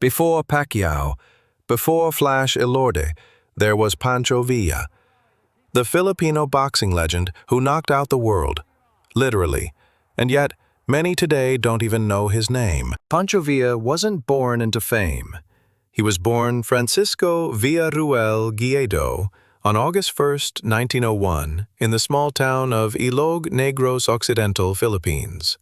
Before Pacquiao, before Flash Elorde, there was Pancho Villa, the Filipino boxing legend who knocked out the world, literally, and yet many today don't even know his name. Pancho Villa wasn't born into fame. He was born Francisco Villarruel Guilledo on August 1, 1901, in the small town of Elorde, Negros Occidental, Philippines.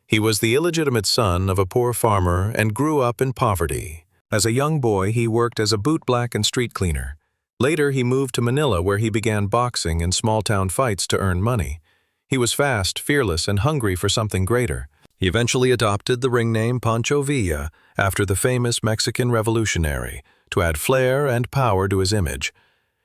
He was the illegitimate son of a poor farmer and grew up in poverty. As a young boy, he worked as a bootblack and street cleaner. Later, he moved to Manila, where he began boxing in small-town fights to earn money. He was fast, fearless, and hungry for something greater. He eventually adopted the ring name Pancho Villa after the famous Mexican revolutionary to add flair and power to his image.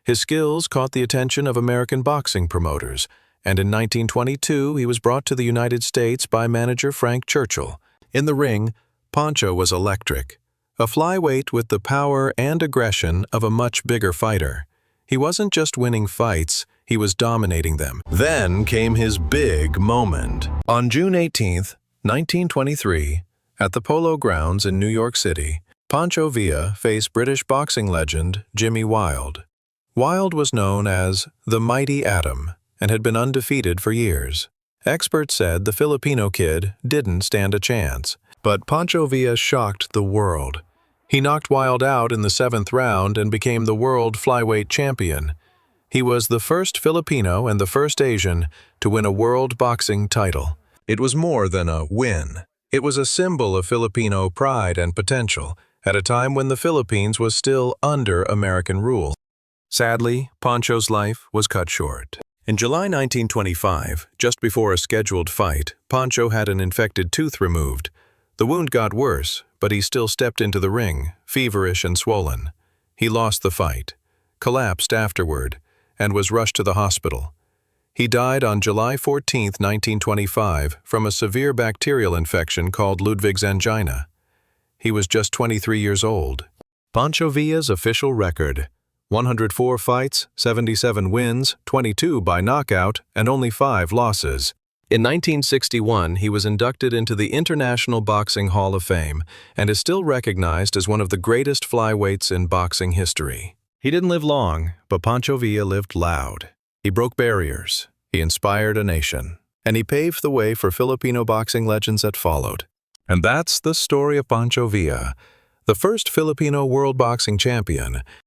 His skills caught the attention of American boxing promoters, and in 1922 he was brought to the United States by manager Frank Churchill. In the ring, Pancho was electric, a flyweight with the power and aggression of a much bigger fighter. He wasn't just winning fights, he was dominating them. Then came his big moment. On June 18, 1923, at the Polo Grounds in New York City, Pancho Villa faced British boxing legend Jimmy Wilde. Wilde was known as the Mighty Atom and had been undefeated for years. Experts said the Filipino kid didn't stand a chance. But Pancho Villa shocked the world. He knocked Wilde out in the 7th round and became the World Flyweight Champion. He was the first Filipino and the first Asian to win a world boxing title. It was more than a win. It was a symbol of Filipino pride and potential at a time when the Philippines was still under American rule. Sadly, Pancho's life was cut short. In July 1925, just before a scheduled fight, Pancho had an infected tooth removed. The wound got worse, but he still stepped into the ring, feverish and swollen. He lost the fight, collapsed afterward, and was rushed to the hospital. He died on July 14, 1925, from a severe bacterial infection called Ludwig's angina. He was just 23 years old. Pancho Villa's official record: 104 fights, 77 wins, 22 by knockout, and only 5 losses. In 1961, he was inducted into the International Boxing Hall of Fame and is still recognized as one of the greatest flyweights in boxing history. He didn't live long, but Pancho Villa lived loud. He broke barriers, he inspired a nation, and he paved the way for Filipino boxing legends that followed. And that's the story of Pancho Villa, the first Filipino world boxing champion,